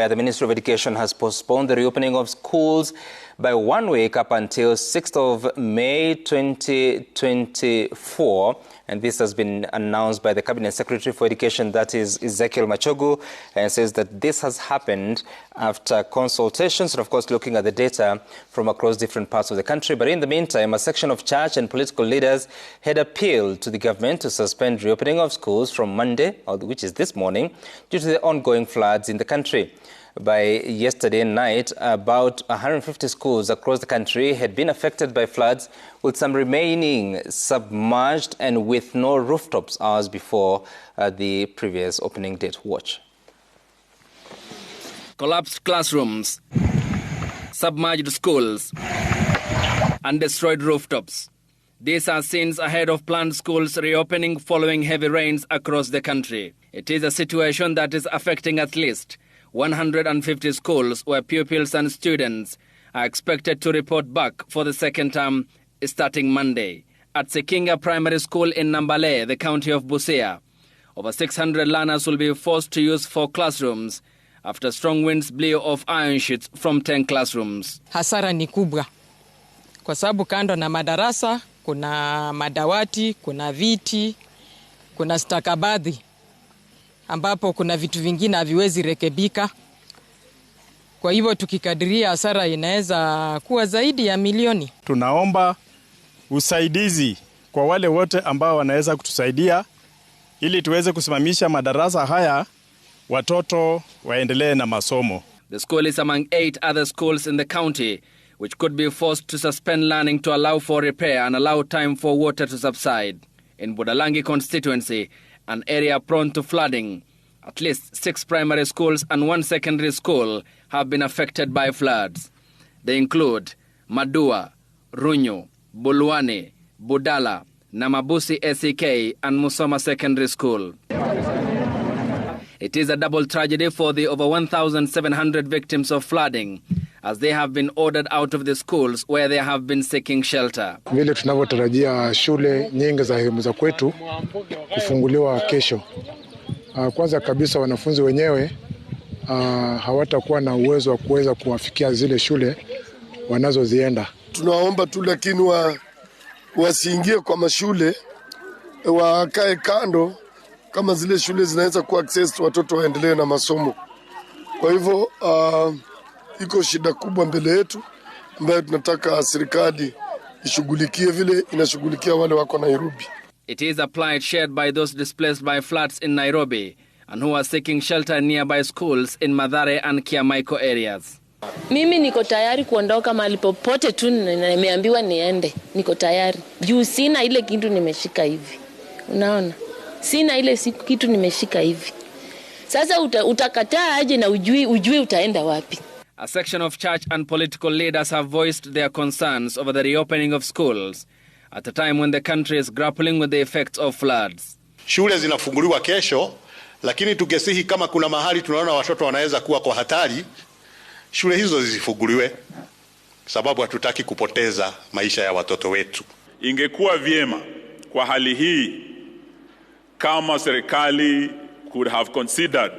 the Ministry of Education has postponed the reopening of schools by 1 week up until 6th of May 2024. And this has been announced by the Cabinet Secretary for Education, that is Ezekiel Machogu, and says that this has happened after consultations and, of course, looking at the data from across different parts of the country. But in the meantime, a section of church and political leaders had appealed to the government to suspend reopening of schools from Monday, which is this morning, due to the ongoing floods in the country. By yesterday night, about 150 schools across the country had been affected by floods, with some remaining submerged and with no rooftops hours before the previous opening date. Watch. Collapsed classrooms, submerged schools, and destroyed rooftops. These are scenes ahead of planned schools reopening following heavy rains across the country. It is a situation that is affecting at least 150 schools where pupils and students are expected to report back for the second term starting Monday. At Sekinga Primary School in Nambale, the county of Busia, over 600 learners will be forced to use 4 classrooms after strong winds blew off iron sheets from 10 classrooms. Hasara ni kubwa kwa sababu kando na madarasa kuna madawati, kuna viti, kuna stakabadhi ambapo kuna vitu vingine haviwezi rekebika. Kwa hivyo tukikadiria hasara inaweza kuwa zaidi ya milioni. Tunaomba usaidizi kwa wale wote ambao wanaweza kutusaidia ili tuweze kusimamisha madarasa haya, watoto waendelee na masomo. The school is among 8 other schools in the county which could be forced to suspend learning to allow for repair and allow time for water to subside. In Budalangi constituency, an area prone to flooding, at least 6 primary schools and 1 secondary school have been affected by floods. They include Madua, Runyo, Bulwane, Budala, Namabusi SEK and Musoma Secondary School. It is a double tragedy for the over 1,700 victims of flooding, as they have been ordered out of the schools where they have been seeking shelter. Vile tunavyotarajia shule nyingi za sehemu za kwetu kufunguliwa kesho. Kwanza kabisa wanafunzi wenyewe hawatakuwa na uwezo wa kuweza kuwafikia zile shule wanazozienda. Tunaomba tu lakini wasiingie kwa mashule, wakae kando kama zile shule zinaweza kuwa access watoto waendelee na masomo. Kwa hivyo iko shida kubwa mbele yetu ambayo tunataka serikali ishughulikie vile inashughulikia wale wako Nairobi. It is a plight shared by those displaced by floods in Nairobi and who are seeking shelter in nearby schools in Mathare and Kiamaiko areas. Mimi niko tayari kuondoka mahali popote tu nimeambiwa niende. Niko tayari. Juu sina ile kitu nimeshika hivi. Unaona? Sina ile kitu nimeshika hivi. Sasa utakataa aje na ujui utaenda wapi? A section of church and political leaders have voiced their concerns over the reopening of schools at a time when the country is grappling with the effects of floods. Shule zinafunguliwa kesho, lakini tungesihi kama kuna mahali tunaona watoto wanaweza kuwa kwa hatari, shule hizo zisifunguliwe, sababu hatutaki kupoteza maisha ya watoto wetu. Ingekuwa vyema kwa hali hii kama serikali could have considered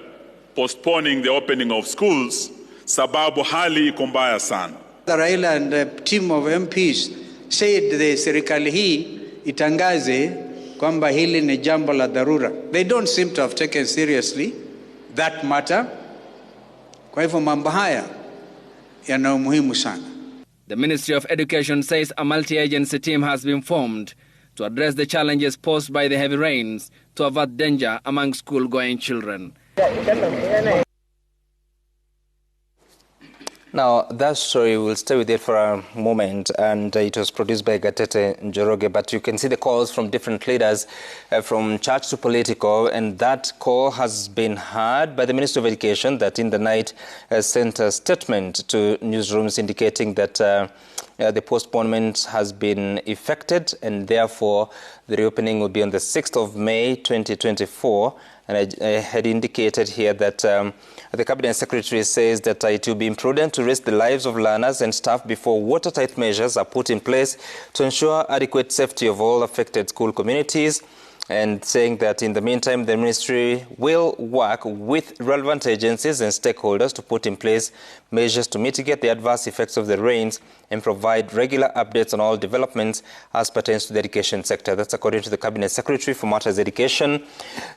postponing the opening of schools, sababu hali iko mbaya sana. Raila and the team of MPs said the serikali hii itangaze kwamba hili ni jambo la dharura. They don't seem to have taken seriously that matter. Kwa hivyo mambo haya yana umuhimu sana. The Ministry of Education says a multi-agency team has been formed to address the challenges posed by the heavy rains to avert danger among school-going children. Now, that story, we'll stay with it for a moment, and it was produced by Gatete Njoroge, but you can see the calls from different leaders, from church to political, and that call has been heard by the Ministry of Education that in the night sent a statement to newsrooms indicating that the postponement has been effected, and therefore the reopening will be on the 6th of May 2024. And I had indicated here that the Cabinet Secretary says that it will be imprudent to risk the lives of learners and staff before watertight measures are put in place to ensure adequate safety of all affected school communities. and saying that in the meantime, the ministry will work with relevant agencies and stakeholders to put in place measures to mitigate the adverse effects of the rains and provide regular updates on all developments as pertains to the education sector. That's according to the Cabinet Secretary for Matters Education.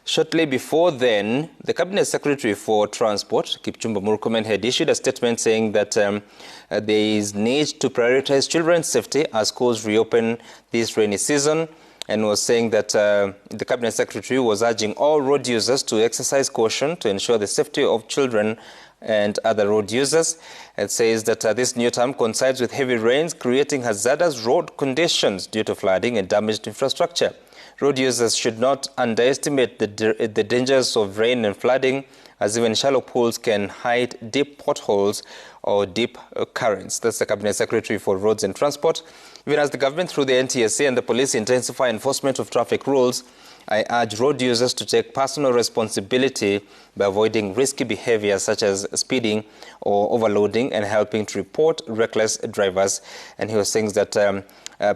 Shortly before then, the Cabinet Secretary for Transport, Kipchumba Murkomen, had issued a statement saying that there is need to prioritize children's safety as schools reopen this rainy season, and was saying that the Cabinet Secretary was urging all road users to exercise caution to ensure the safety of children and other road users. It says that this new term coincides with heavy rains creating hazardous road conditions due to flooding and damaged infrastructure. Road users should not underestimate the dangers of rain and flooding, as even shallow pools can hide deep potholes or deep currents. That's the Cabinet Secretary for Roads and Transport. Even as the government, through the NTSA and the police, intensify enforcement of traffic rules, I urge road users to take personal responsibility by avoiding risky behavior such as speeding or overloading and helping to report reckless drivers. And he was saying that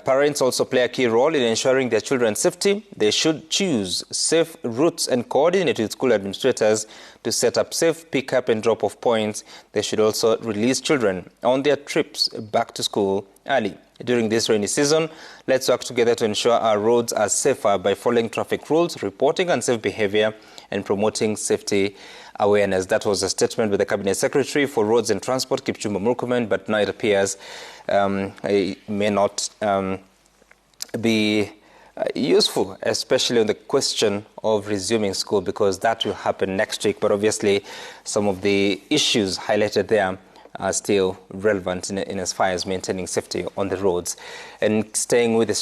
parents also play a key role in ensuring their children's safety. They should choose safe routes and coordinate with school administrators to set up safe pick-up and drop-off points. They should also release children on their trips back to school early. During this rainy season, let's work together to ensure our roads are safer by following traffic rules, reporting unsafe behavior, and promoting safety awareness. That was a statement by the Cabinet Secretary for Roads and Transport, Kipchumba Murkomen, but now it appears it may not be useful, especially on the question of resuming school, because that will happen next week. But obviously, some of the issues highlighted there are still relevant in as far as maintaining safety on the roads. And staying with the